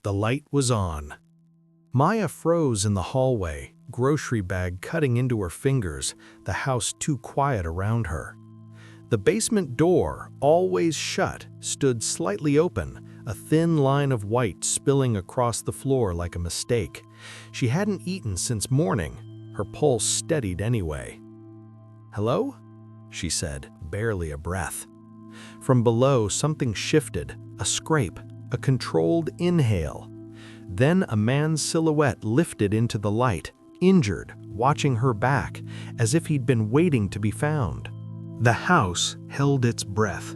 The light was on. Maya froze in the hallway, grocery bag cutting into her fingers, the house too quiet around her. The basement door, always shut, stood slightly open, a thin line of white spilling across the floor like a mistake. She hadn't eaten since morning. Her pulse steadied anyway. "Hello?" she said, barely a breath. From below, something shifted, a scrape, a controlled inhale. Then a man's silhouette lifted into the light, injured, watching her back, as if he'd been waiting to be found. The house held its breath.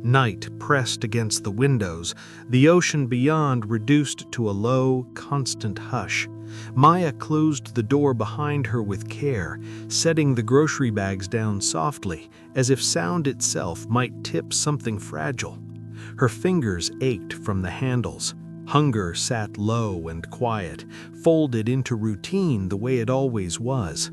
Night pressed against the windows, the ocean beyond reduced to a low, constant hush. Maya closed the door behind her with care, setting the grocery bags down softly, as if sound itself might tip something fragile. Her fingers ached from the handles. Hunger sat low and quiet, folded into routine the way it always was.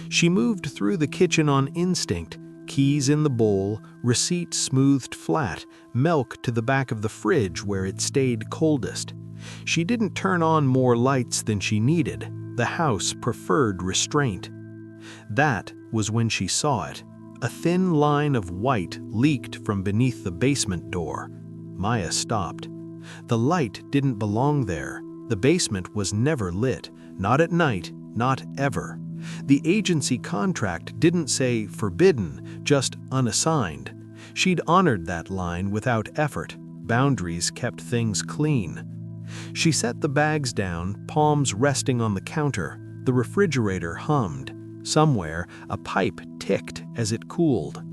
She moved through the kitchen on instinct, keys in the bowl, receipt smoothed flat, milk to the back of the fridge where it stayed coldest. She didn't turn on more lights than she needed. The house preferred restraint. That was when she saw it. A thin line of white leaked from beneath the basement door. Maya stopped. The light didn't belong there. The basement was never lit, not at night, not ever. The agency contract didn't say forbidden, just unassigned. She'd honored that line without effort. Boundaries kept things clean. She set the bags down, palms resting on the counter. The refrigerator hummed. Somewhere, a pipe ticked as it cooled.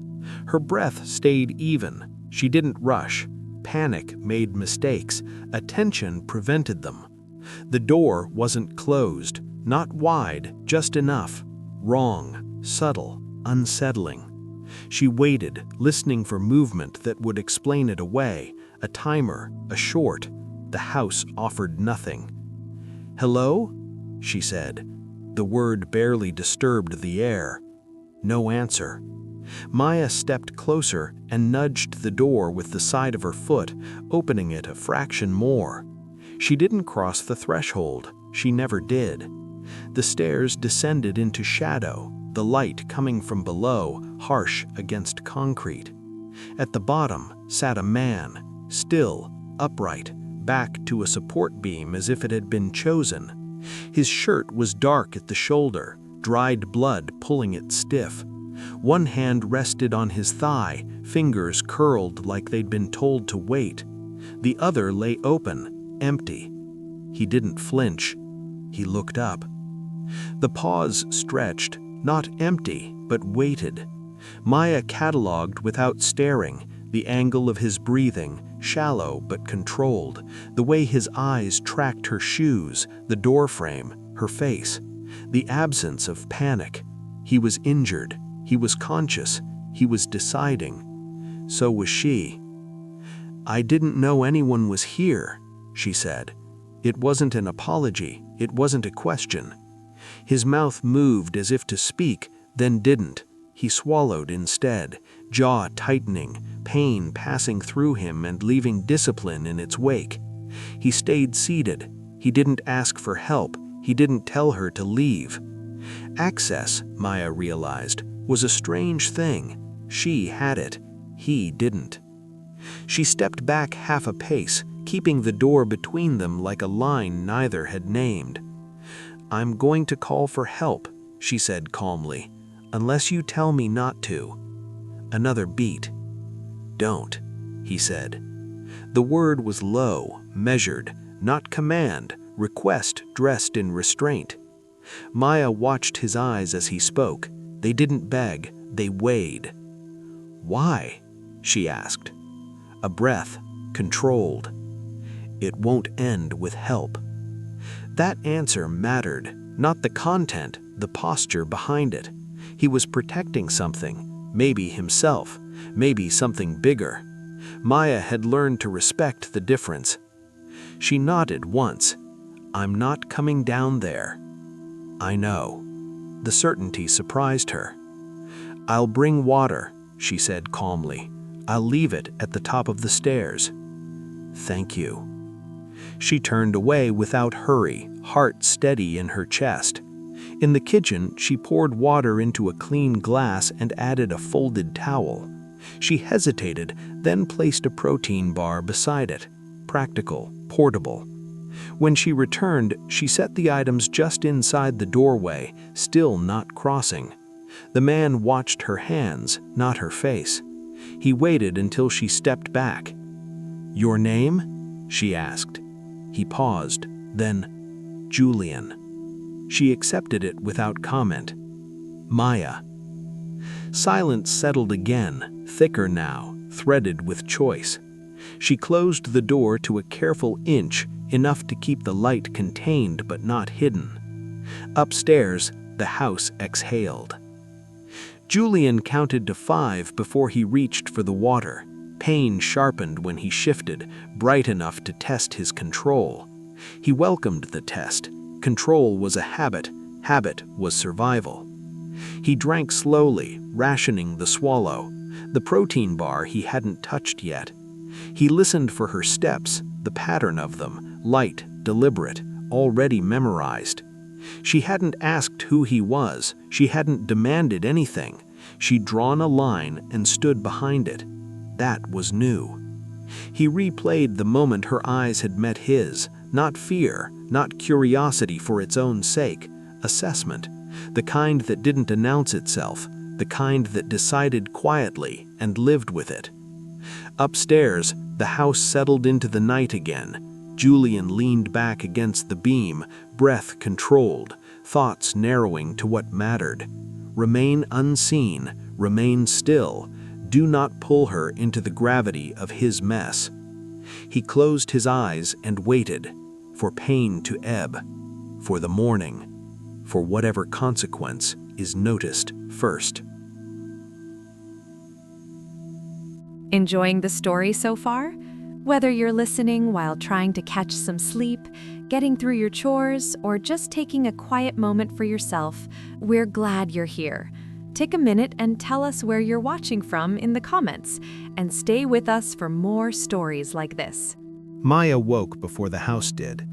Her breath stayed even. She didn't rush. Panic made mistakes. Attention prevented them. The door wasn't closed. Not wide, just enough. Wrong, subtle, unsettling. She waited, listening for movement that would explain it away. A timer, a short. The house offered nothing. "Hello?" she said. The word barely disturbed the air. No answer. Maya stepped closer and nudged the door with the side of her foot, opening it a fraction more. She didn't cross the threshold. She never did. The stairs descended into shadow, the light coming from below, harsh against concrete. At the bottom sat a man, still, upright, back to a support beam as if it had been chosen. His shirt was dark at the shoulder, dried blood pulling it stiff. One hand rested on his thigh, fingers curled like they'd been told to wait. The other lay open, empty. He didn't flinch. He looked up. The pause stretched, not empty, but weighted. Maya cataloged without staring, the angle of his breathing, shallow but controlled, the way his eyes tracked her shoes, the doorframe, her face, the absence of panic. He was injured. He was conscious. He was deciding. So was she. "I didn't know anyone was here," she said. It wasn't an apology. It wasn't a question. His mouth moved as if to speak, then didn't. He swallowed instead, jaw tightening, pain passing through him and leaving discipline in its wake. He stayed seated. He didn't ask for help. He didn't tell her to leave. Access, Maya realized, was a strange thing. She had it. He didn't. She stepped back half a pace, keeping the door between them like a line neither had named. "I'm going to call for help," she said calmly, "unless you tell me not to." Another beat. "Don't," he said. The word was low, measured, not command, request dressed in restraint. Maya watched his eyes as he spoke. They didn't beg, they weighed. "Why?" she asked. A breath, controlled. "It won't end with help." That answer mattered, not the content, the posture behind it. He was protecting something, maybe himself, maybe something bigger. Maya had learned to respect the difference. She nodded once. "I'm not coming down there." "I know." The certainty surprised her. "I'll bring water," she said calmly. "I'll leave it at the top of the stairs." "Thank you." She turned away without hurry, heart steady in her chest. In the kitchen, she poured water into a clean glass and added a folded towel. She hesitated, then placed a protein bar beside it. Practical, portable. When she returned, she set the items just inside the doorway, still not crossing. The man watched her hands, not her face. He waited until she stepped back. "Your name?" she asked. He paused, then, "Julian." She accepted it without comment. "Maya." Silence settled again, thicker now, threaded with choice. She closed the door to a careful inch, enough to keep the light contained but not hidden. Upstairs, the house exhaled. Julian counted to 5 before he reached for the water. Pain sharpened when he shifted, bright enough to test his control. He welcomed the test. Control was a habit was survival. He drank slowly, rationing the swallow. The protein bar he hadn't touched yet. He listened for her steps, the pattern of them, light, deliberate, already memorized. She hadn't asked who he was, she hadn't demanded anything. She'd drawn a line and stood behind it. That was new. He replayed the moment her eyes had met his, not fear, not curiosity for its own sake, assessment, the kind that didn't announce itself, the kind that decided quietly and lived with it. Upstairs, the house settled into the night again. Julian leaned back against the beam, breath controlled, thoughts narrowing to what mattered. Remain unseen, remain still, do not pull her into the gravity of his mess. He closed his eyes and waited, for pain to ebb, for the morning, for whatever consequence is noticed first. Enjoying the story so far? Whether you're listening while trying to catch some sleep, getting through your chores, or just taking a quiet moment for yourself, we're glad you're here. Take a minute and tell us where you're watching from in the comments, and stay with us for more stories like this. Maya woke before the house did.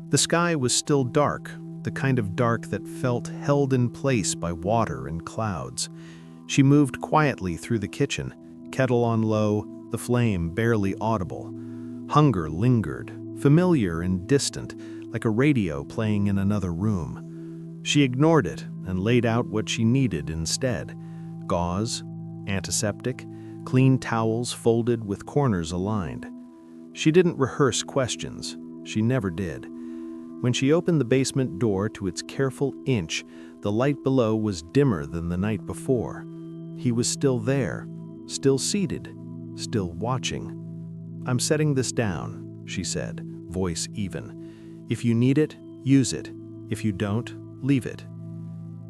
The sky was still dark, the kind of dark that felt held in place by water and clouds. She moved quietly through the kitchen, kettle on low, the flame barely audible. Hunger lingered, familiar and distant, like a radio playing in another room. She ignored it and laid out what she needed instead. Gauze, antiseptic, clean towels folded with corners aligned. She didn't rehearse questions. She never did. When she opened the basement door to its careful inch, the light below was dimmer than the night before. He was still there, still seated, still watching. "I'm setting this down," she said, voice even. "If you need it, use it. If you don't, leave it."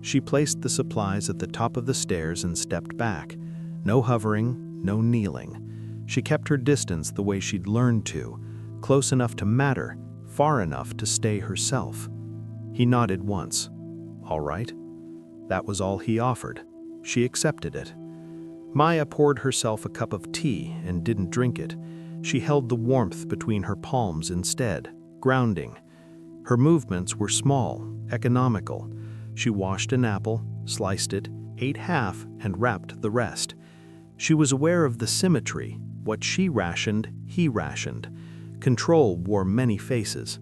She placed the supplies at the top of the stairs and stepped back. No hovering, no kneeling. She kept her distance the way she'd learned to, close enough to matter, far enough to stay herself. He nodded once. All right. That was all he offered. She accepted it. Maya poured herself a cup of tea and didn't drink it. She held the warmth between her palms instead, grounding. Her movements were small, economical. She washed an apple, sliced it, ate half, and wrapped the rest. She was aware of the symmetry. What she rationed, he rationed. Control wore many faces.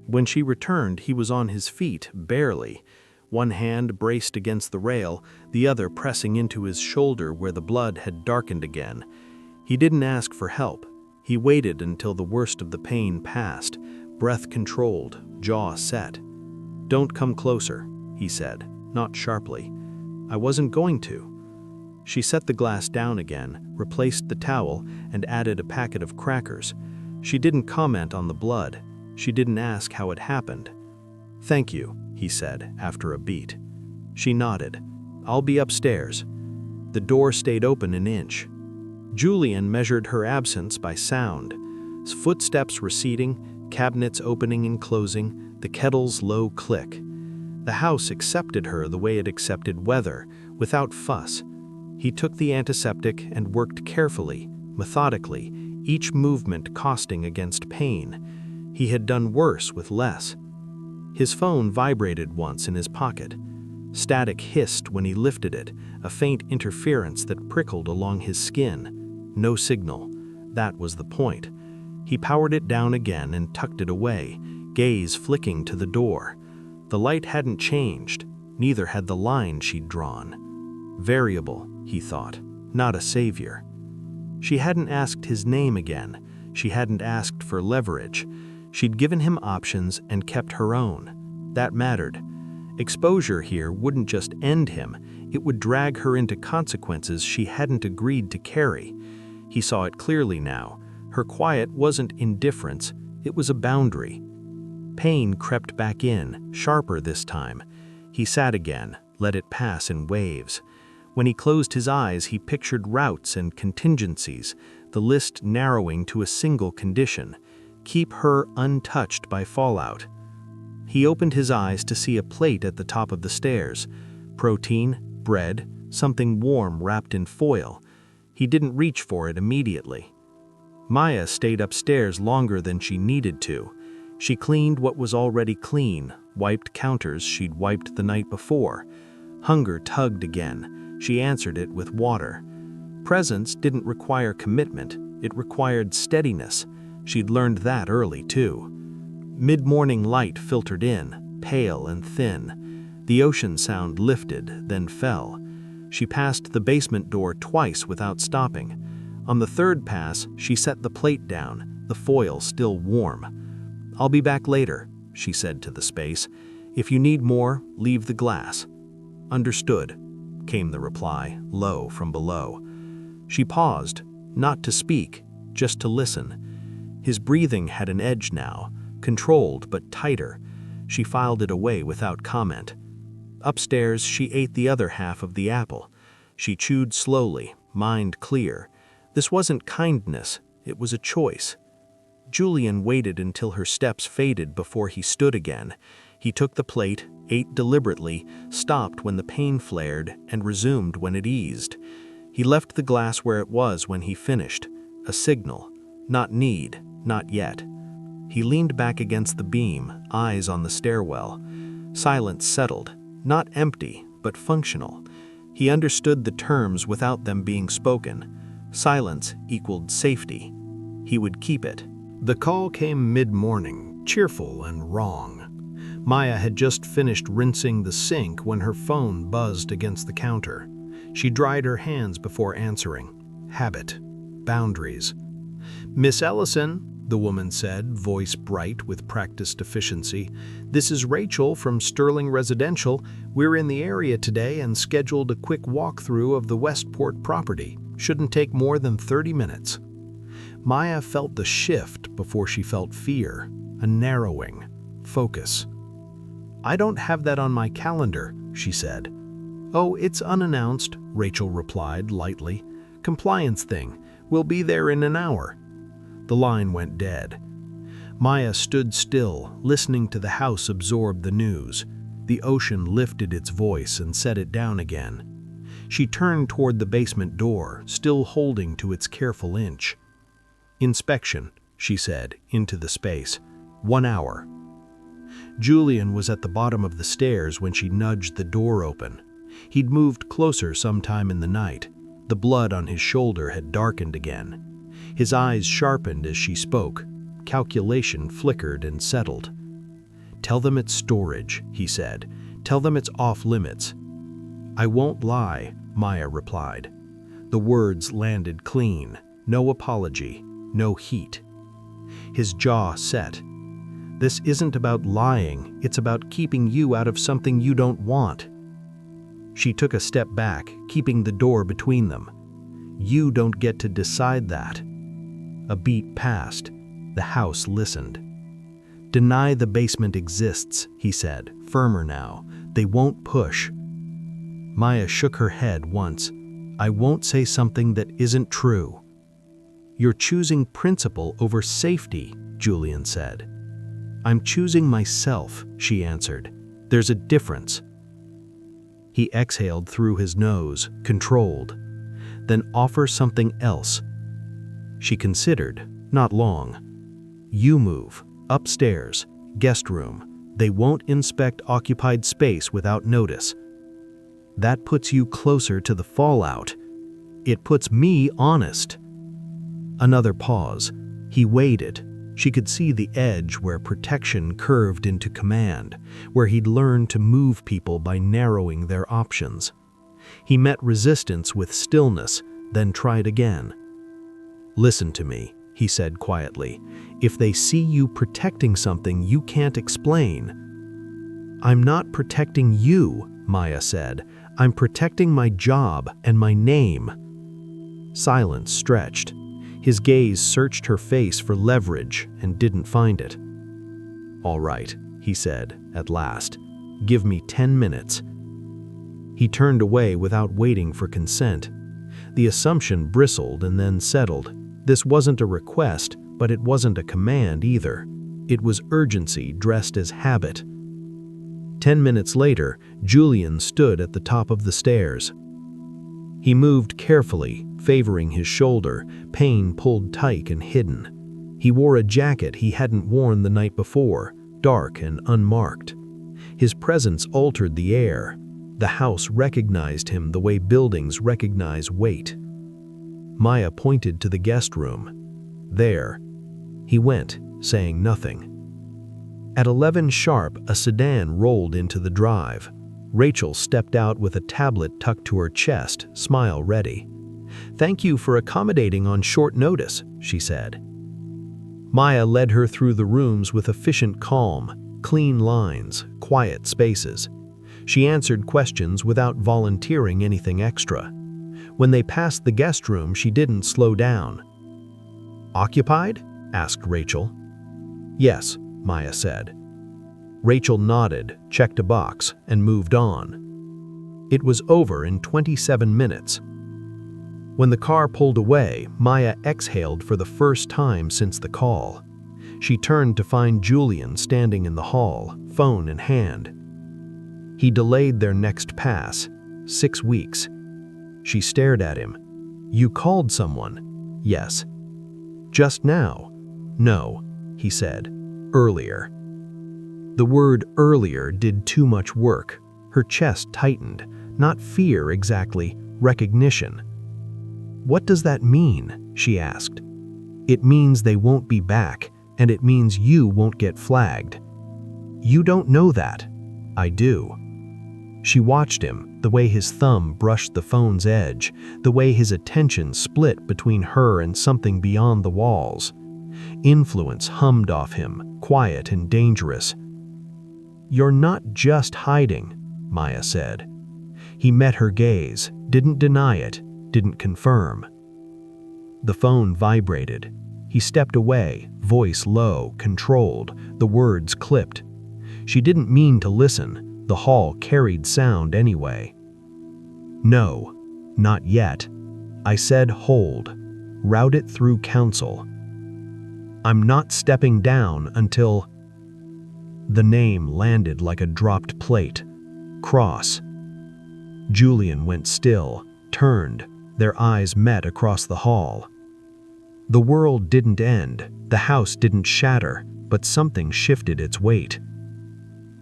When she returned, he was on his feet, barely. One hand braced against the rail, the other pressing into his shoulder where the blood had darkened again. He didn't ask for help. He waited until the worst of the pain passed, breath controlled, jaw set. "Don't come closer," he said, not sharply. "I wasn't going to." She set the glass down again, replaced the towel, and added a packet of crackers. She didn't comment on the blood. She didn't ask how it happened. "Thank you," he said, after a beat. She nodded. "I'll be upstairs." The door stayed open an inch. Julian measured her absence by sound. Footsteps receding, cabinets opening and closing, the kettle's low click. The house accepted her the way it accepted weather, without fuss. He took the antiseptic and worked carefully, methodically, each movement costing against pain. He had done worse with less. His phone vibrated once in his pocket. Static hissed when he lifted it, a faint interference that prickled along his skin. No signal. That was the point. He powered it down again and tucked it away, gaze flicking to the door. The light hadn't changed, neither had the line she'd drawn. Variable, he thought, not a savior. She hadn't asked his name again. She hadn't asked for leverage. She'd given him options and kept her own. That mattered. Exposure here wouldn't just end him, it would drag her into consequences she hadn't agreed to carry. He saw it clearly now. Her quiet wasn't indifference, it was a boundary. Pain crept back in, sharper this time. He sat again, let it pass in waves. When he closed his eyes, he pictured routes and contingencies, the list narrowing to a single condition: keep her untouched by fallout. He opened his eyes to see a plate at the top of the stairs. Protein, bread, something warm wrapped in foil. He didn't reach for it immediately. Maya stayed upstairs longer than she needed to. She cleaned what was already clean, wiped counters she'd wiped the night before. Hunger tugged again. She answered it with water. Presence didn't require commitment, it required steadiness. She'd learned that early, too. Mid-morning light filtered in, pale and thin. The ocean sound lifted, then fell. She passed the basement door twice without stopping. On the third pass, she set the plate down, the foil still warm. "I'll be back later," she said to the space. "If you need more, leave the glass." "Understood," came the reply, low from below. She paused, not to speak, just to listen. His breathing had an edge now, controlled but tighter. She filed it away without comment. Upstairs, she ate the other half of the apple. She chewed slowly, mind clear. This wasn't kindness, it was a choice. Julian waited until her steps faded before he stood again. He took the plate, ate deliberately, stopped when the pain flared, and resumed when it eased. He left the glass where it was when he finished. A signal. Not need, not yet. He leaned back against the beam, eyes on the stairwell. Silence settled, not empty, but functional. He understood the terms without them being spoken. Silence equaled safety. He would keep it. The call came mid-morning, cheerful and wrong. Maya had just finished rinsing the sink when her phone buzzed against the counter. She dried her hands before answering. Habit. Boundaries. "Miss Ellison," the woman said, voice bright with practiced efficiency. "This is Rachel from Sterling Residential. We're in the area today and scheduled a quick walkthrough of the Westport property. Shouldn't take more than 30 minutes. Maya felt the shift before she felt fear, a narrowing, focus. "I don't have that on my calendar," she said. "Oh, it's unannounced," Rachel replied lightly. "Compliance thing. We'll be there in an hour." The line went dead. Maya stood still, listening to the house absorb the news. The ocean lifted its voice and set it down again. She turned toward the basement door, still holding to its careful inch. "Inspection," she said, into the space. 1 hour. Julian was at the bottom of the stairs when she nudged the door open. He'd moved closer sometime in the night. The blood on his shoulder had darkened again. His eyes sharpened as she spoke. Calculation flickered and settled. "Tell them it's storage," he said. "Tell them it's off limits." "I won't lie," Maya replied. The words landed clean. No apology, no heat. His jaw set. "This isn't about lying, it's about keeping you out of something you don't want." She took a step back, keeping the door between them. "You don't get to decide that." A beat passed. The house listened. "Deny the basement exists," he said, firmer now. "They won't push." Maya shook her head once. "I won't say something that isn't true." "You're choosing principle over safety," Julian said. "I'm choosing myself," she answered. "There's a difference." He exhaled through his nose, controlled. "Then offer something else." She considered, not long. "You move." Upstairs, guest room. They won't inspect occupied space without notice. That puts you closer to the fallout. It puts me honest." Another pause. He waited. She could see the edge where protection curved into command, where he'd learned to move people by narrowing their options. He met resistance with stillness, then tried again. "Listen to me," he said quietly. "If they see you protecting something you can't explain—" "I'm not protecting you," Maya said. "I'm protecting my job and my name." Silence stretched. His gaze searched her face for leverage and didn't find it. "All right," he said, at last. "Give me 10 minutes." He turned away without waiting for consent. The assumption bristled and then settled. This wasn't a request, but it wasn't a command either. It was urgency dressed as habit. 10 minutes later, Julian stood at the top of the stairs. He moved carefully, favoring his shoulder, pain pulled tight and hidden. He wore a jacket he hadn't worn the night before, dark and unmarked. His presence altered the air. The house recognized him the way buildings recognize weight. Maya pointed to the guest room. There. He went, saying nothing. At 11 sharp, a sedan rolled into the drive. Rachel stepped out with a tablet tucked to her chest, smile ready. "Thank you for accommodating on short notice," she said. Maya led her through the rooms with efficient calm, clean lines, quiet spaces. She answered questions without volunteering anything extra. When they passed the guest room, she didn't slow down. "Occupied?" asked Rachel. "Yes," Maya said. Rachel nodded, checked a box, and moved on. It was over in 27 minutes. When the car pulled away, Maya exhaled for the first time since the call. She turned to find Julian standing in the hall, phone in hand. He delayed their next pass, 6 weeks. She stared at him. "You called someone?" "Yes." "Just now?" "No," he said. "Earlier." The word earlier did too much work. Her chest tightened. Not fear exactly, recognition. "What does that mean?" she asked. "It means they won't be back, and it means you won't get flagged." "You don't know that." "I do." She watched him, the way his thumb brushed the phone's edge, the way his attention split between her and something beyond the walls. Influence hummed off him, quiet and dangerous. "You're not just hiding," Maya said. He met her gaze, didn't deny it, didn't confirm. The phone vibrated. He stepped away, voice low, controlled, the words clipped. She didn't mean to listen. The hall carried sound anyway. "No, not yet. I said hold. Route it through council. I'm not stepping down until—" The name landed like a dropped plate. Cross. Julian went still, turned. Their eyes met across the hall. The world didn't end, the house didn't shatter, but something shifted its weight.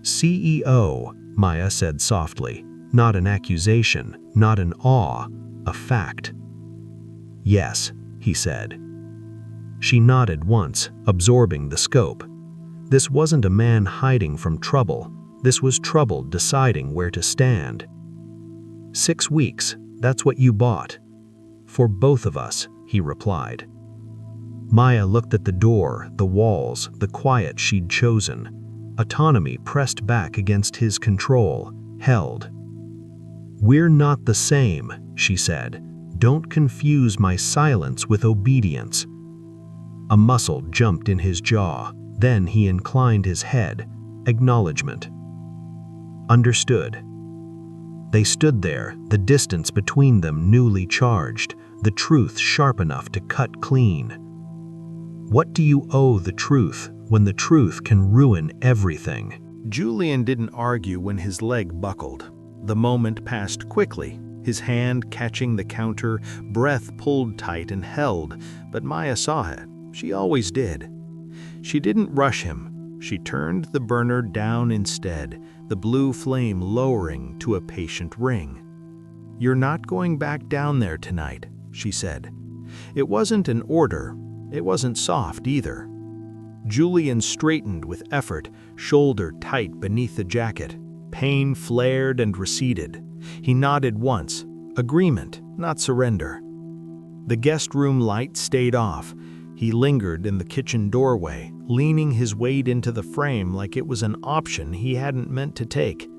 "CEO," Maya said softly, not an accusation, not an awe, a fact. "Yes," he said. She nodded once, absorbing the scope. This wasn't a man hiding from trouble. This was trouble deciding where to stand. 6 weeks, that's what you bought. For both of us, he replied. Maya looked at the door, the walls, the quiet she'd chosen. Autonomy pressed back against his control, held. "We're not the same," she said. "Don't confuse my silence with obedience." A muscle jumped in his jaw. Then he inclined his head. Acknowledgement. Understood. They stood there, the distance between them newly charged, the truth sharp enough to cut clean. What do you owe the truth when the truth can ruin everything? Julian didn't argue when his leg buckled. The moment passed quickly, his hand catching the counter, breath pulled tight and held, but Maya saw it. She always did. She didn't rush him. She turned the burner down instead, the blue flame lowering to a patient ring. "You're not going back down there tonight," she said. It wasn't an order. It wasn't soft either. Julian straightened with effort, shoulder tight beneath the jacket. Pain flared and receded. He nodded once. Agreement, not surrender. The guest room light stayed off. He lingered in the kitchen doorway, leaning his weight into the frame like it was an option he hadn't meant to take.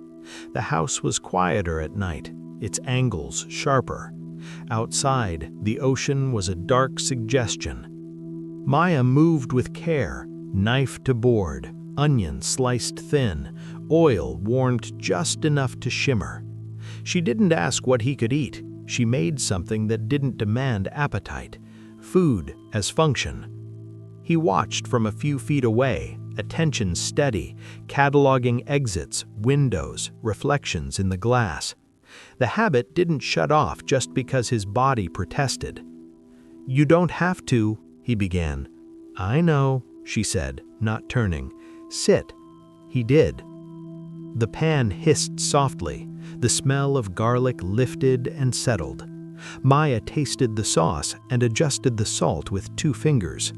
The house was quieter at night, its angles sharper. Outside, the ocean was a dark suggestion. Maya moved with care, knife to board, onion sliced thin, oil warmed just enough to shimmer. She didn't ask what he could eat. She made something that didn't demand appetite. Food as function. He watched from a few feet away, attention steady, cataloging exits, windows, reflections in the glass. The habit didn't shut off just because his body protested. "You don't have to," he began. "I know," she said, not turning. "Sit." He did. The pan hissed softly. The smell of garlic lifted and settled. Maya tasted the sauce and adjusted the salt with 2 fingers.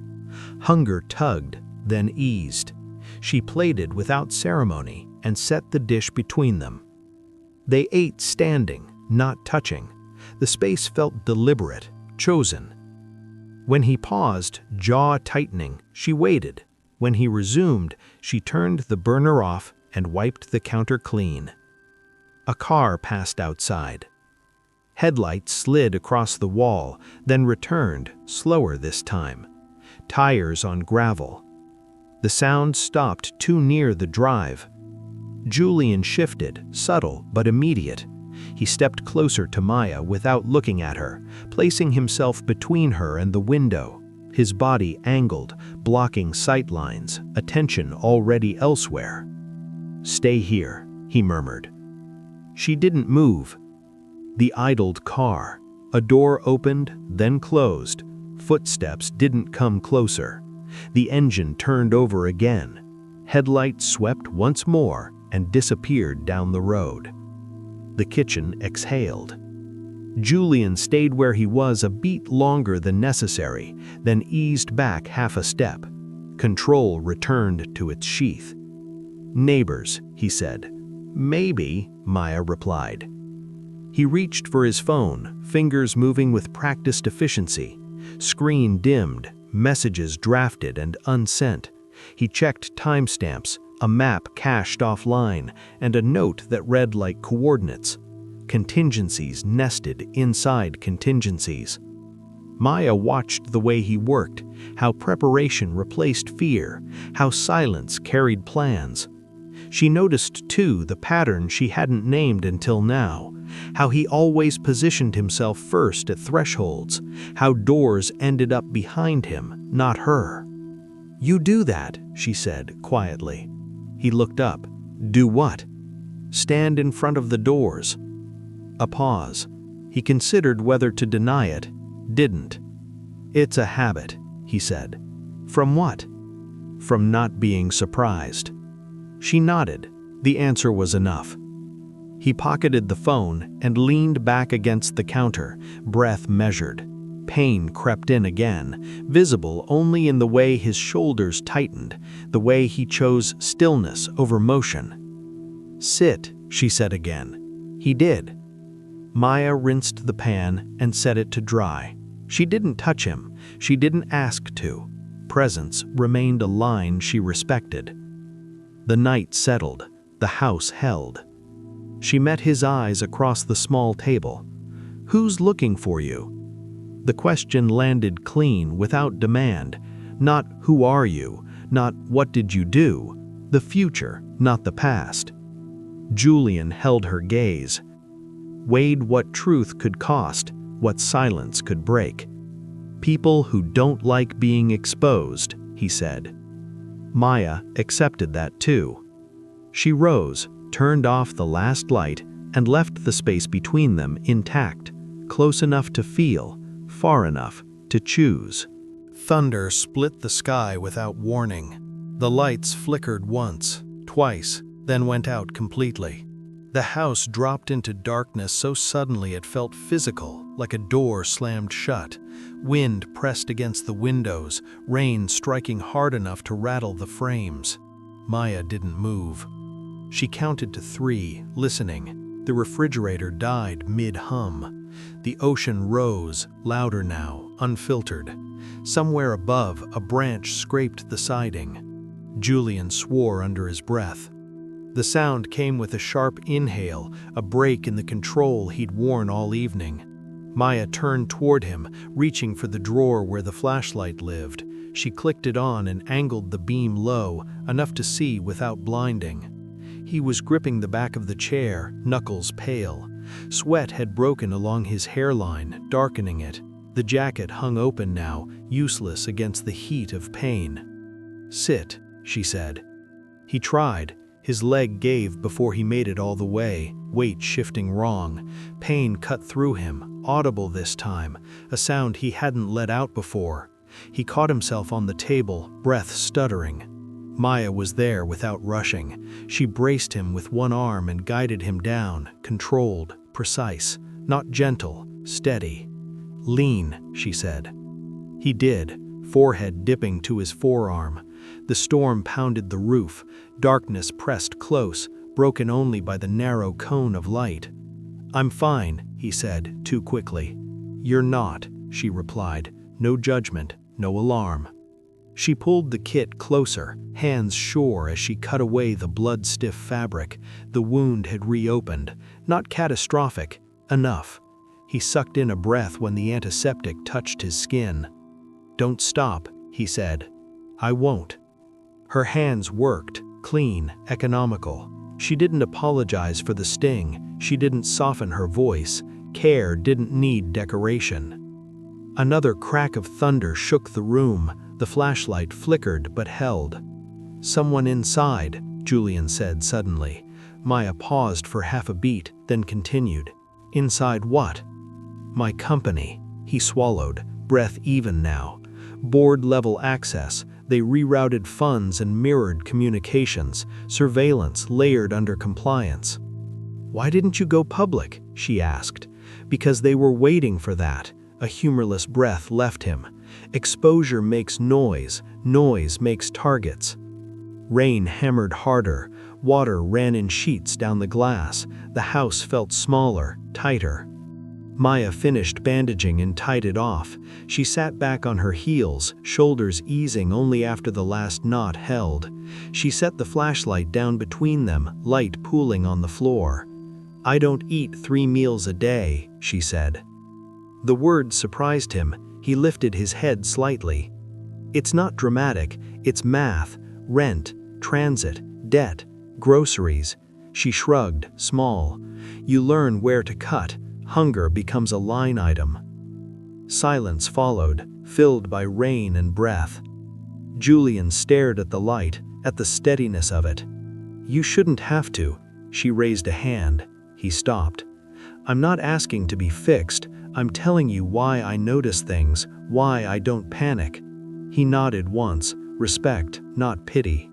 Hunger tugged, then eased. She plated without ceremony and set the dish between them. They ate standing, not touching. The space felt deliberate, chosen. When he paused, jaw tightening, she waited. When he resumed, she turned the burner off and wiped the counter clean. A car passed outside. Headlights slid across the wall, then returned, slower this time. Tires on gravel. The sound stopped too near the drive. Julian shifted, subtle but immediate. He stepped closer to Maya without looking at her, placing himself between her and the window, his body angled, blocking sight lines, attention already elsewhere. "Stay here," he murmured. She didn't move. The idled car. A door opened, then closed. Footsteps didn't come closer. The engine turned over again. Headlights swept once more and disappeared down the road. The kitchen exhaled. Julian stayed where he was a beat longer than necessary, then eased back half a step. Control returned to its sheath. "Neighbors," he said. "Maybe," Maya replied. He reached for his phone, fingers moving with practiced efficiency. Screen dimmed, messages drafted and unsent. He checked timestamps, a map cached offline, and a note that read like coordinates. Contingencies nested inside contingencies. Maya watched the way he worked, how preparation replaced fear, how silence carried plans. She noticed, too, the pattern she hadn't named until now, how he always positioned himself first at thresholds, how doors ended up behind him, not her. "You do that," she said, quietly. He looked up. "Do what?" "Stand in front of the doors." A pause. He considered whether to deny it. Didn't. "It's a habit," he said. "From what?" "From not being surprised." She nodded. The answer was enough. He pocketed the phone and leaned back against the counter, breath measured. Pain crept in again, visible only in the way his shoulders tightened, the way he chose stillness over motion. "Sit," she said again. He did. Maya rinsed the pan and set it to dry. She didn't touch him. She didn't ask to. Presence remained a line she respected. The night settled. The house held. She met his eyes across the small table. "Who's looking for you?" The question landed clean, without demand. Not "who are you?" Not "what did you do?" The future, not the past. Julian held her gaze. Weighed what truth could cost, what silence could break. "People who don't like being exposed," he said. Maya accepted that too. She rose, turned off the last light, and left the space between them intact, close enough to feel, far enough to choose. Thunder split the sky without warning. The lights flickered once, twice, then went out completely. The house dropped into darkness so suddenly it felt physical, like a door slammed shut. Wind pressed against the windows, rain striking hard enough to rattle the frames. Maya didn't move. She counted to 3, listening. The refrigerator died mid-hum. The ocean rose, louder now, unfiltered. Somewhere above, a branch scraped the siding. Julian swore under his breath. The sound came with a sharp inhale, a break in the control he'd worn all evening. Maya turned toward him, reaching for the drawer where the flashlight lived. She clicked it on and angled the beam low, enough to see without blinding. He was gripping the back of the chair, knuckles pale. Sweat had broken along his hairline, darkening it. The jacket hung open now, useless against the heat of pain. "Sit," she said. He tried. His leg gave before he made it all the way, weight shifting wrong. Pain cut through him, audible this time, a sound he hadn't let out before. He caught himself on the table, breath stuttering. Maya was there without rushing. She braced him with one arm and guided him down, controlled, precise, not gentle, steady. "Lean," she said. He did, forehead dipping to his forearm. The storm pounded the roof. Darkness pressed close, broken only by the narrow cone of light. "I'm fine," he said, too quickly. "You're not," she replied. No judgment, no alarm. She pulled the kit closer, hands sure as she cut away the blood-stiff fabric. The wound had reopened. Not catastrophic. Enough. He sucked in a breath when the antiseptic touched his skin. "Don't stop," he said. "I won't." Her hands worked, clean, economical. She didn't apologize for the sting. She didn't soften her voice. Care didn't need decoration. Another crack of thunder shook the room. The flashlight flickered but held. "Someone inside," Julian said suddenly. Maya paused for half a beat, then continued. "Inside what?" "My company," he swallowed, breath even now. Board-level access. They rerouted funds and mirrored communications, surveillance layered under compliance. "Why didn't you go public?" she asked. "Because they were waiting for that." A humorless breath left him. Exposure makes noise, noise makes targets. Rain hammered harder, water ran in sheets down the glass. The house felt smaller, tighter. Maya finished bandaging and tied it off. She sat back on her heels, shoulders easing only after the last knot held. She set the flashlight down between them, light pooling on the floor. "I don't eat 3 meals a day," she said. The word surprised him. He lifted his head slightly. "It's not dramatic, it's math, rent, transit, debt, groceries." She shrugged, small. "You learn where to cut. Hunger becomes a line item." Silence followed, filled by rain and breath. Julian stared at the light, at the steadiness of it. "You shouldn't have to." She raised a hand. He stopped. "I'm not asking to be fixed. I'm telling you why I notice things, why I don't panic." He nodded once, respect, not pity.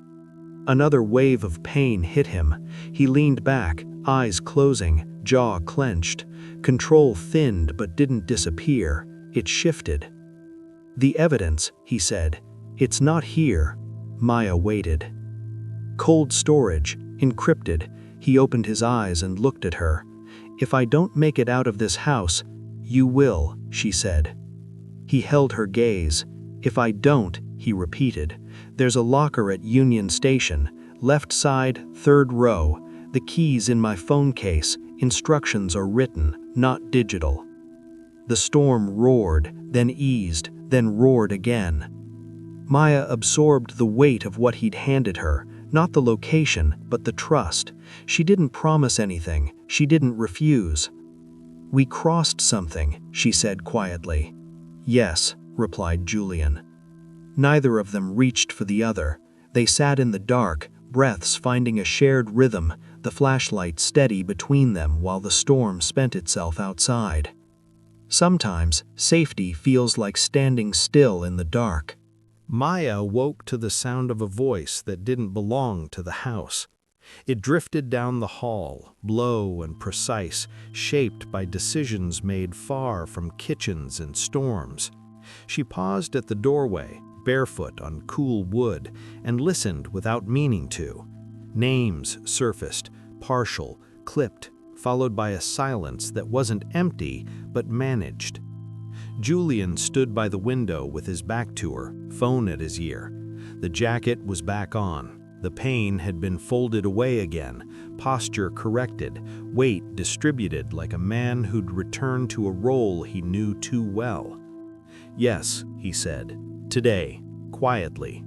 Another wave of pain hit him. He leaned back, eyes closing, jaw clenched. Control thinned but didn't disappear. It shifted. "The evidence," he said. "It's not here." Maya waited. Cold storage, encrypted. He opened his eyes and looked at her. "If I don't make it out of this house, you will," she said. He held her gaze. "If I don't," he repeated. "There's a locker at Union Station, left side, 3rd row. The key's in my phone case. Instructions are written, not digital." The storm roared, then eased, then roared again. Maya absorbed the weight of what he'd handed her, not the location, but the trust. She didn't promise anything. She didn't refuse. "We crossed something," she said quietly. "Yes," replied Julian. Neither of them reached for the other. They sat in the dark, breaths finding a shared rhythm, the flashlight steady between them while the storm spent itself outside. Sometimes, safety feels like standing still in the dark. Maya woke to the sound of a voice that didn't belong to the house. It drifted down the hall, low and precise, shaped by decisions made far from kitchens and storms. She paused at the doorway, barefoot on cool wood, and listened without meaning to. Names surfaced, partial, clipped, followed by a silence that wasn't empty but managed. Julian stood by the window with his back to her, phone at his ear. The jacket was back on. The pain had been folded away again, posture corrected, weight distributed like a man who'd returned to a role he knew too well. "Yes," he said, "today, quietly."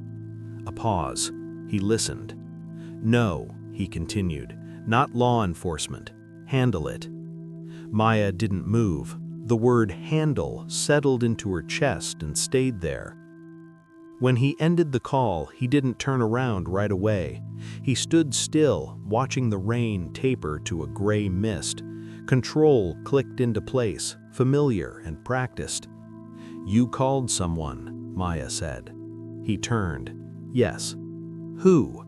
A pause. He listened. "No," he continued, "not law enforcement. Handle it." Maya didn't move. The word handle settled into her chest and stayed there. When he ended the call, he didn't turn around right away. He stood still, watching the rain taper to a gray mist. Control clicked into place, familiar and practiced. "You called someone," Maya said. He turned. "Yes." "Who?"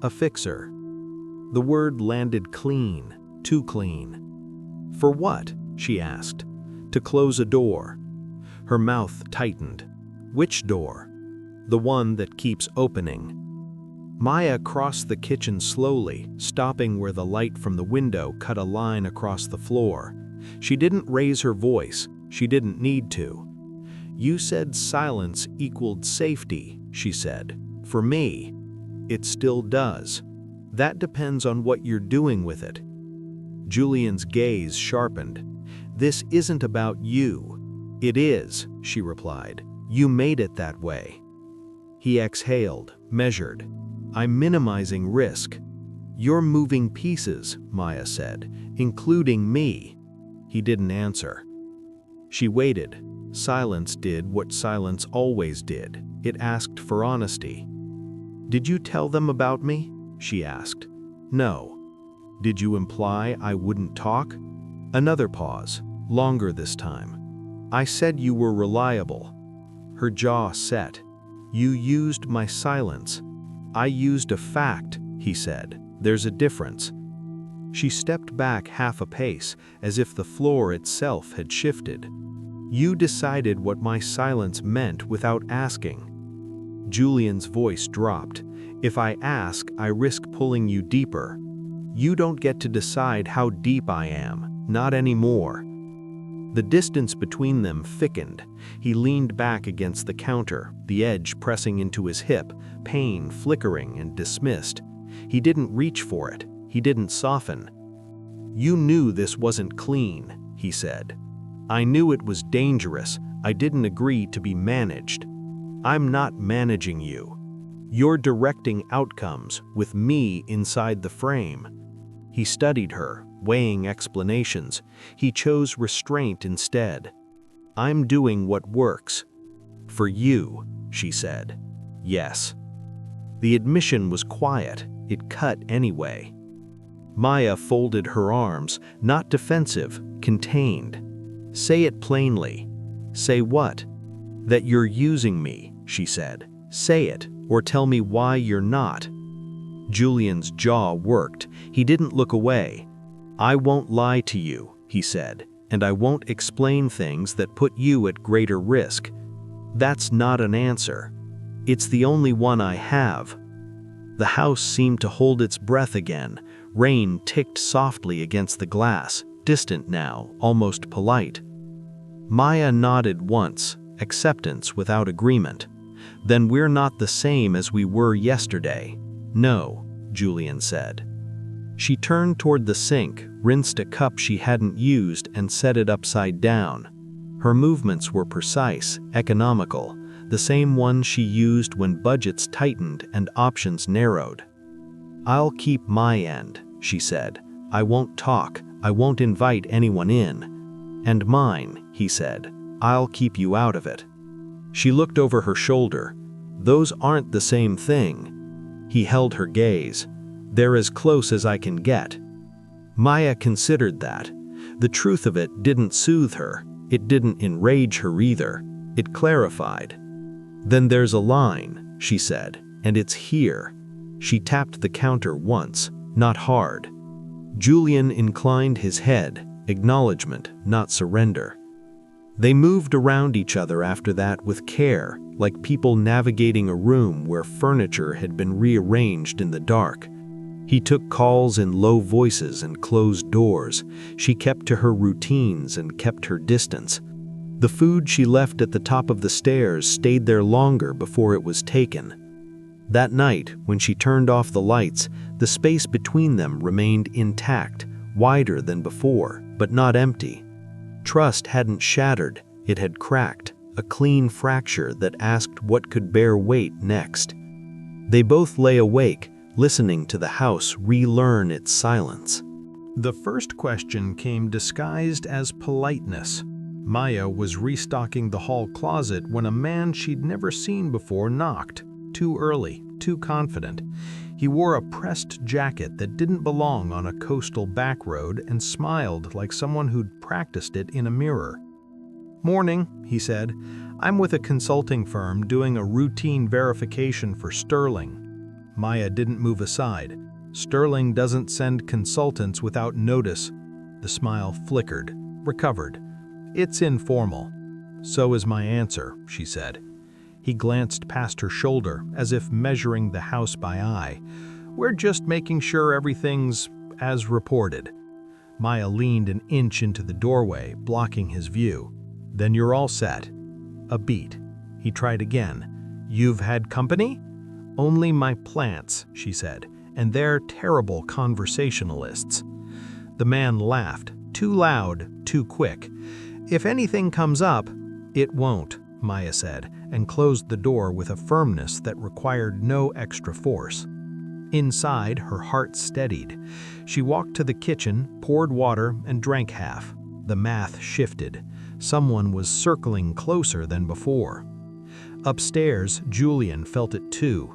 "A fixer." The word landed clean, too clean. "For what?" she asked. "To close a door." Her mouth tightened. "Which door?" "The one that keeps opening." Maya crossed the kitchen slowly, stopping where the light from the window cut a line across the floor. She didn't raise her voice. She didn't need to. "You said silence equaled safety," she said. "For me, it still does. That depends on what you're doing with it." Julian's gaze sharpened. "This isn't about you." "It is," she replied. "You made it that way." He exhaled, measured. "I'm minimizing risk." "You're moving pieces," Maya said, "including me." He didn't answer. She waited. Silence did what silence always did. It asked for honesty. "Did you tell them about me?" she asked. "No." "Did you imply I wouldn't talk?" Another pause, longer this time. "I said you were reliable." Her jaw set. "You used my silence." "I used a fact," he said. "There's a difference." She stepped back half a pace, as if the floor itself had shifted. "You decided what my silence meant without asking." Julian's voice dropped. "If I ask, I risk pulling you deeper. You don't get to decide how deep I am, not anymore." The distance between them thickened. He leaned back against the counter, the edge pressing into his hip, pain flickering and dismissed. He didn't reach for it. He didn't soften. "You knew this wasn't clean," he said. "I knew it was dangerous. I didn't agree to be managed. I'm not managing you. You're directing outcomes with me inside the frame." He studied her, weighing explanations. He chose restraint instead. "I'm doing what works." "For you," she said. "Yes." The admission was quiet. It cut anyway. Maya folded her arms, not defensive, contained. "Say it plainly." "Say what?" "That you're using me," she said. "Say it, or tell me why you're not." Julian's jaw worked. He didn't look away. "I won't lie to you," he said, "and I won't explain things that put you at greater risk." "That's not an answer." "It's the only one I have." The house seemed to hold its breath again. Rain ticked softly against the glass, distant now, almost polite. Maya nodded once, acceptance without agreement. "Then we're not the same as we were yesterday." "No," Julian said. She turned toward the sink, rinsed a cup she hadn't used, and set it upside down. Her movements were precise, economical, the same ones she used when budgets tightened and options narrowed. "I'll keep my end," she said. "I won't talk. I won't invite anyone in." "And mine," he said. "I'll keep you out of it." She looked over her shoulder. "Those aren't the same thing." He held her gaze. "They're as close as I can get." Maya considered that. The truth of it didn't soothe her. It didn't enrage her either. It clarified. "Then there's a line," she said, "and it's here." She tapped the counter once, not hard. Julian inclined his head, acknowledgement, not surrender. They moved around each other after that with care, like people navigating a room where furniture had been rearranged in the dark. He took calls in low voices and closed doors. She kept to her routines and kept her distance. The food she left at the top of the stairs stayed there longer before it was taken. That night, when she turned off the lights, the space between them remained intact, wider than before, but not empty. Trust hadn't shattered, it had cracked, a clean fracture that asked what could bear weight next. They both lay awake, listening to the house relearn its silence. The first question came disguised as politeness. Maya was restocking the hall closet when a man she'd never seen before knocked. Too early, too confident. He wore a pressed jacket that didn't belong on a coastal back road and smiled like someone who'd practiced it in a mirror. "Morning," he said. "I'm with a consulting firm doing a routine verification for Sterling." Maya didn't move aside. "Sterling doesn't send consultants without notice." The smile flickered, recovered. "It's informal." "So is my answer," she said. He glanced past her shoulder, as if measuring the house by eye. "We're just making sure everything's as reported." Maya leaned an inch into the doorway, blocking his view. "Then you're all set." A beat. He tried again. "You've had company?" "Only my plants," she said, "and they're terrible conversationalists." The man laughed, too loud, too quick. "If anything comes up, it won't," Maya said, and closed the door with a firmness that required no extra force. Inside, her heart steadied. She walked to the kitchen, poured water, and drank half. The math shifted. Someone was circling closer than before. Upstairs, Julian felt it too.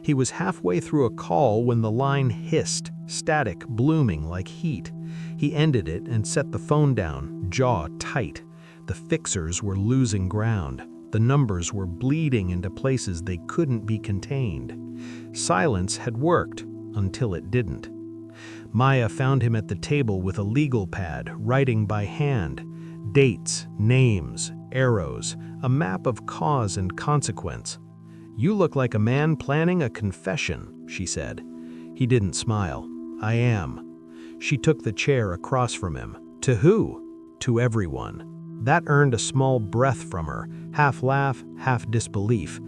He was halfway through a call when the line hissed, static, blooming like heat. He ended it and set the phone down, jaw tight. The fixers were losing ground. The numbers were bleeding into places they couldn't be contained. Silence had worked, until it didn't. Maya found him at the table with a legal pad, writing by hand. Dates, names, arrows, a map of cause and consequence. "You look like a man planning a confession," she said. He didn't smile. "I am." She took the chair across from him. "To who?" "To everyone." That earned a small breath from her, half laugh, half disbelief.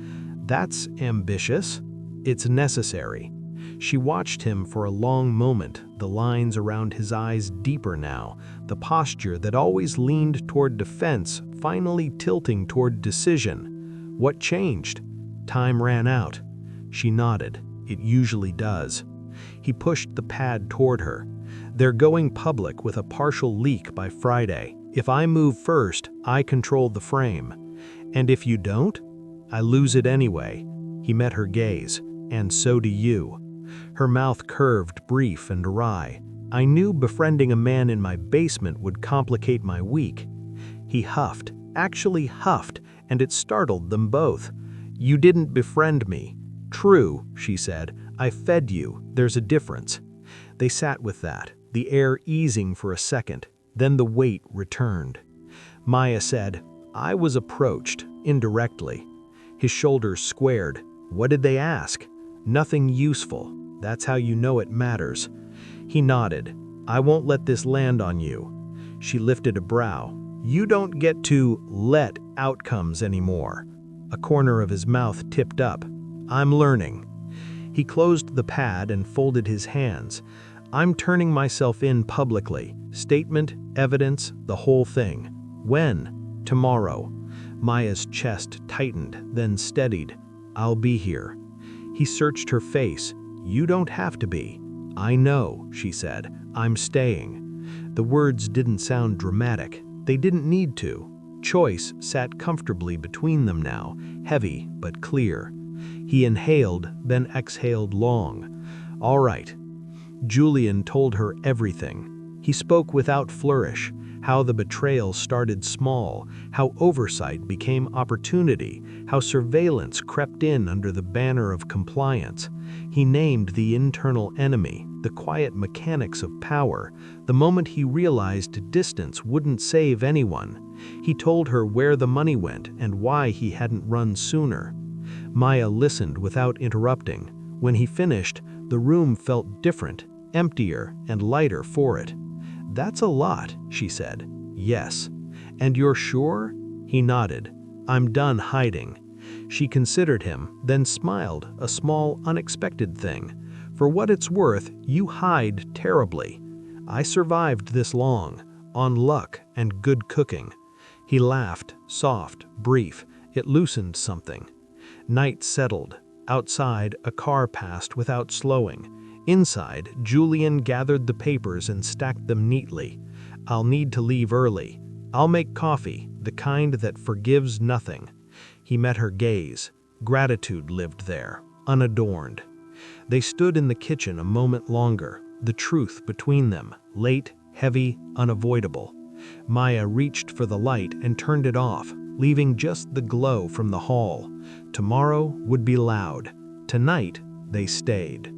"That's ambitious." "It's necessary." She watched him for a long moment, the lines around his eyes deeper now, the posture that always leaned toward defense finally tilting toward decision. What changed? Time ran out. She nodded. It usually does. He pushed the pad toward her. "They're going public with a partial leak by Friday. If I move first, I control the frame. And if you don't, I lose it anyway." He met her gaze. "And so do you." Her mouth curved, brief and wry. "I knew befriending a man in my basement would complicate my week." He huffed, actually huffed, and it startled them both. "You didn't befriend me." "True," she said. "I fed you. There's a difference." They sat with that, the air easing for a second. Then the weight returned. Maya said, "I was approached, indirectly." His shoulders squared. "What did they ask?" "Nothing useful. That's how you know it matters." He nodded. "I won't let this land on you." She lifted a brow. "You don't get to let outcomes anymore." A corner of his mouth tipped up. "I'm learning." He closed the pad and folded his hands. "I'm turning myself in publicly. Statement, evidence, the whole thing." "When?" "Tomorrow." Maya's chest tightened, then steadied. "I'll be here." He searched her face. "You don't have to be." "I know," she said. "I'm staying." The words didn't sound dramatic. They didn't need to. Choice sat comfortably between them now, heavy but clear. He inhaled, then exhaled long. "All right." Julian told her everything. He spoke without flourish. how the betrayal started small, how oversight became opportunity, how surveillance crept in under the banner of compliance. He named the internal enemy, the quiet mechanics of power, the moment he realized distance wouldn't save anyone. He told her where the money went and why he hadn't run sooner. Maya listened without interrupting. When he finished, the room felt different, emptier and lighter for it. "That's a lot," she said. "Yes." "And you're sure?" He nodded. "I'm done hiding." She considered him, then smiled, a small, unexpected thing. "For what it's worth, you hide terribly. I survived this long, on luck and good cooking." He laughed, soft, brief. It loosened something. Night settled. Outside, a car passed without slowing. Inside, Julian gathered the papers and stacked them neatly. "I'll need to leave early. I'll make coffee, the kind that forgives nothing." He met her gaze. Gratitude lived there, unadorned. They stood in the kitchen a moment longer, the truth between them, late, heavy, unavoidable. Maya reached for the light and turned it off, leaving just the glow from the hall. Tomorrow would be loud. Tonight, they stayed.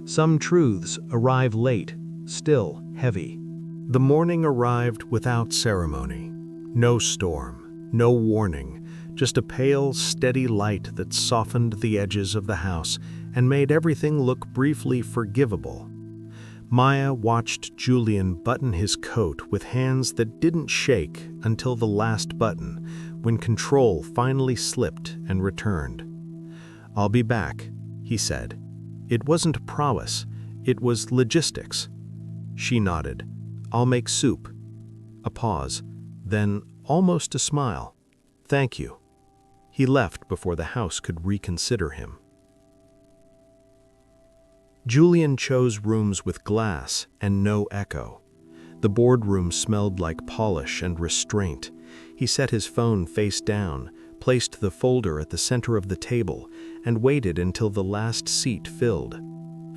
Some truths arrive late, still heavy. The morning arrived without ceremony. No storm, no warning, just a pale, steady light that softened the edges of the house and made everything look briefly forgivable. Maya watched Julian button his coat with hands that didn't shake until the last button, when control finally slipped and returned. "I'll be back," he said. It wasn't prowess, it was logistics. She nodded. "I'll make soup." A pause, then almost a smile. "Thank you." He left before the house could reconsider him. Julian chose rooms with glass and no echo. The boardroom smelled like polish and restraint. He set his phone face down, placed the folder at the center of the table, and waited until the last seat filled.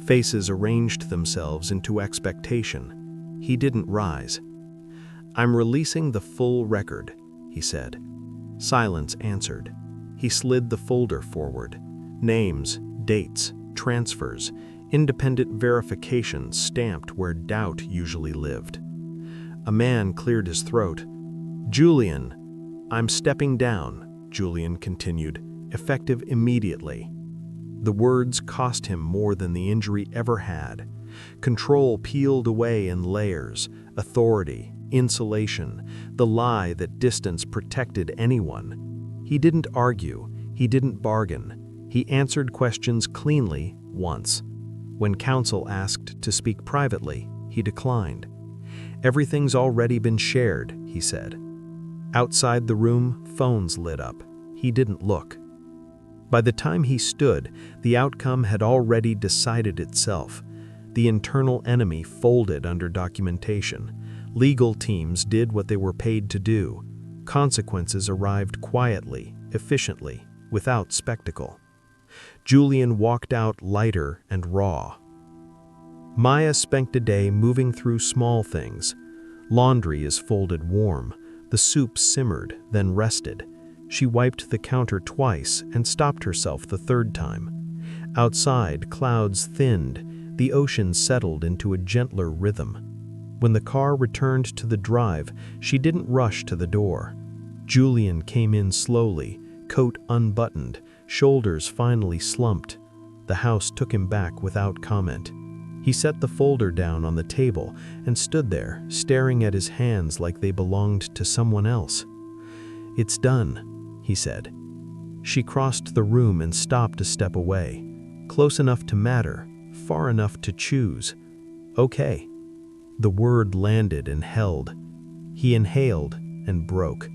Faces arranged themselves into expectation. He didn't rise. "I'm releasing the full record," he said. Silence answered. He slid the folder forward. Names, dates, transfers, independent verification stamped where doubt usually lived. A man cleared his throat. "Julian." "I'm stepping down," Julian continued, effective immediately. The words cost him more than the injury ever had. Control peeled away in layers, authority, insulation, the lie that distance protected anyone. He didn't argue, he didn't bargain. He answered questions cleanly once. When counsel asked to speak privately, he declined. "Everything's already been shared," he said. Outside the room, phones lit up. He didn't look. By the time he stood, the outcome had already decided itself. The internal enemy folded under documentation. Legal teams did what they were paid to do. Consequences arrived quietly, efficiently, without spectacle. Julian walked out lighter and raw. Maya spent a day moving through small things. Laundry is folded warm. The soup simmered, then rested. She wiped the counter twice and stopped herself the third time. Outside, clouds thinned. The ocean settled into a gentler rhythm. When the car returned to the drive, she didn't rush to the door. Julian came in slowly, coat unbuttoned, shoulders finally slumped. The house took him back without comment. He set the folder down on the table and stood there, staring at his hands like they belonged to someone else. "It's done," he said. She crossed the room and stopped a step away. Close enough to matter, far enough to choose. "Okay." The word landed and held. He inhaled and broke.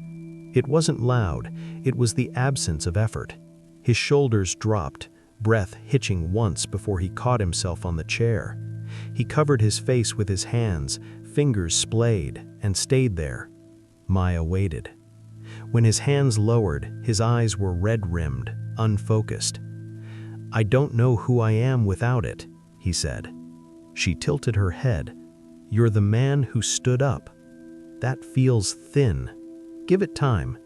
It wasn't loud, it was the absence of effort. His shoulders dropped, breath hitching once before he caught himself on the chair. He covered his face with his hands, fingers splayed, and stayed there. Maya waited. When his hands lowered, his eyes were red-rimmed, unfocused. "I don't know who I am without it," he said. She tilted her head. "You're the man who stood up." That feels thin. Give it time."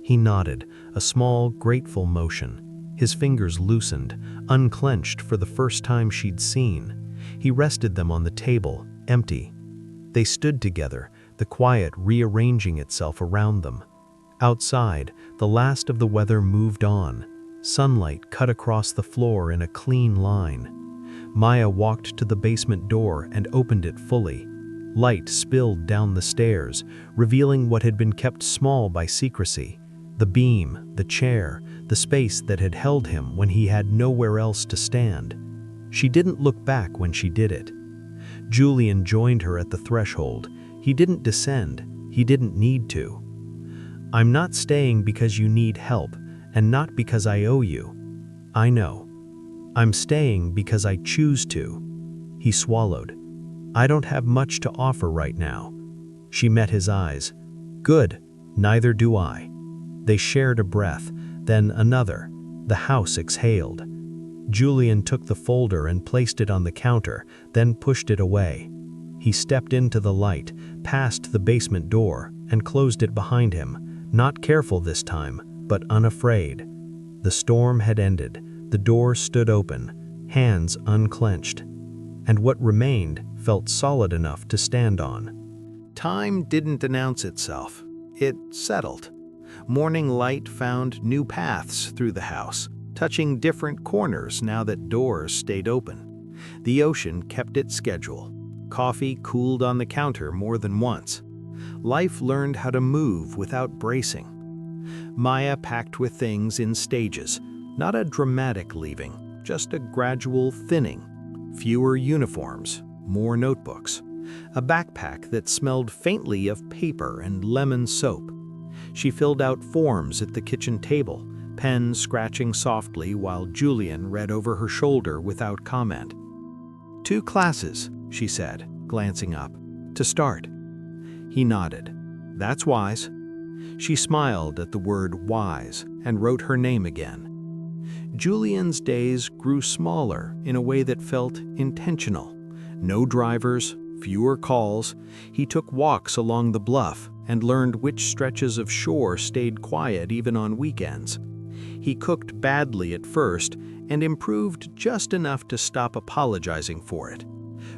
He nodded, a small, grateful motion. His fingers loosened, unclenched for the first time she'd seen. He rested them on the table, empty. They stood together, the quiet rearranging itself around them. Outside, the last of the weather moved on. Sunlight cut across the floor in a clean line. Maya walked to the basement door and opened it fully. Light spilled down the stairs, revealing what had been kept small by secrecy. The beam, the chair, the space that had held him when he had nowhere else to stand. She didn't look back when she did it. Julian joined her at the threshold. He didn't descend. He didn't need to. "I'm not staying because you need help, and not because I owe you. I know. I'm staying because I choose to." He swallowed. "I don't have much to offer right now." She met his eyes. "Good, neither do I." They shared a breath, then another. The house exhaled. Julian took the folder and placed it on the counter, then pushed it away. He stepped into the light, past the basement door, and closed it behind him, not careful this time, but unafraid. The storm had ended. The door stood open, hands unclenched, and what remained felt solid enough to stand on. Time didn't announce itself. It settled. Morning light found new paths through the house, touching different corners now that doors stayed open. The ocean kept its schedule. Coffee cooled on the counter more than once. Life learned how to move without bracing. Maya packed with things in stages, not a dramatic leaving, just a gradual thinning. Fewer uniforms, more notebooks. A backpack that smelled faintly of paper and lemon soap. She filled out forms at the kitchen table, pen scratching softly while Julian read over her shoulder without comment. 2 classes, she said, glancing up. To start. He nodded. That's wise. She smiled at the word wise and wrote her name again. Julian's days grew smaller in a way that felt intentional. No drivers, fewer calls. He took walks along the bluff and learned which stretches of shore stayed quiet even on weekends. He cooked badly at first and improved just enough to stop apologizing for it.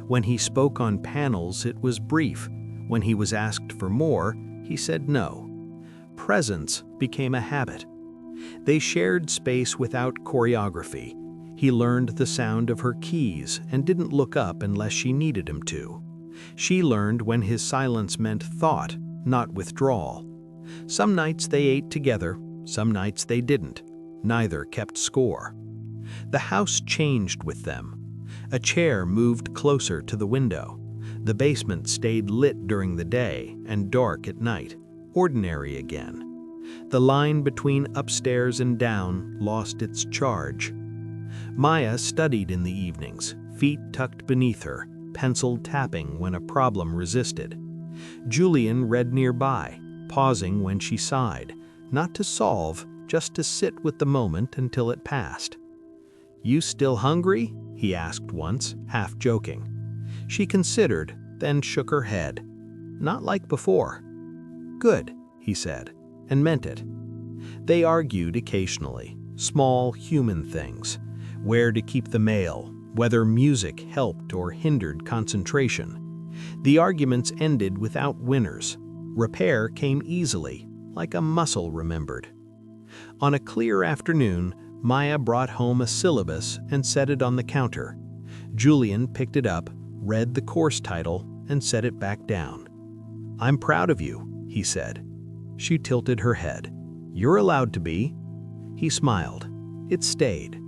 When he spoke on panels, it was brief. When he was asked for more, he said no. Presence became a habit. They shared space without choreography. He learned the sound of her keys and didn't look up unless she needed him to. She learned when his silence meant thought, not withdrawal. Some nights they ate together, some nights they didn't. Neither kept score. The house changed with them. A chair moved closer to the window. The basement stayed lit during the day and dark at night, ordinary again. The line between upstairs and down lost its charge. Maya studied in the evenings, feet tucked beneath her, pencil tapping when a problem resisted. Julian read nearby, pausing when she sighed, not to solve, just to sit with the moment until it passed. "You still hungry?" he asked once, half joking. She considered, then shook her head. "Not like before." "Good," he said, and meant it. They argued occasionally, small human things. Where to keep the mail, whether music helped or hindered concentration. The arguments ended without winners. Repair came easily, like a muscle remembered. On a clear afternoon, Maya brought home a syllabus and set it on the counter. Julian picked it up, read the course title, and set it back down. "I'm proud of you," he said. She tilted her head. "You're allowed to be." He smiled. It stayed.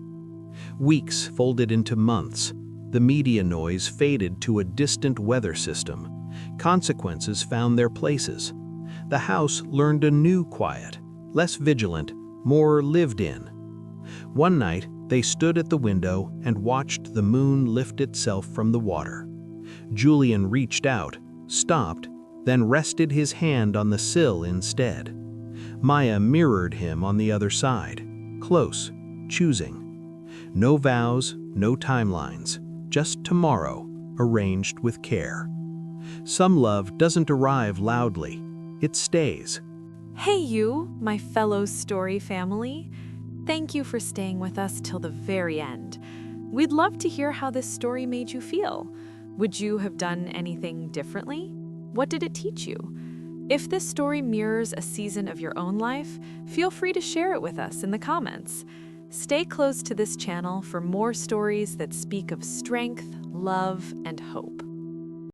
Weeks folded into months. The media noise faded to a distant weather system. Consequences found their places. The house learned a new quiet, less vigilant, more lived in. One night, they stood at the window and watched the moon lift itself from the water. Julian reached out, stopped, then rested his hand on the sill instead. Maya mirrored him on the other side, close, choosing. No vows, no timelines, just tomorrow, arranged with care. Some love doesn't arrive loudly. It stays. Hey you, my fellow story family. Thank you for staying with us till the very end. We'd love to hear how this story made you feel. Would you have done anything differently? What did it teach you? If this story mirrors a season of your own life, feel free to share it with us in the comments. Stay close to this channel for more stories that speak of strength, love, and hope.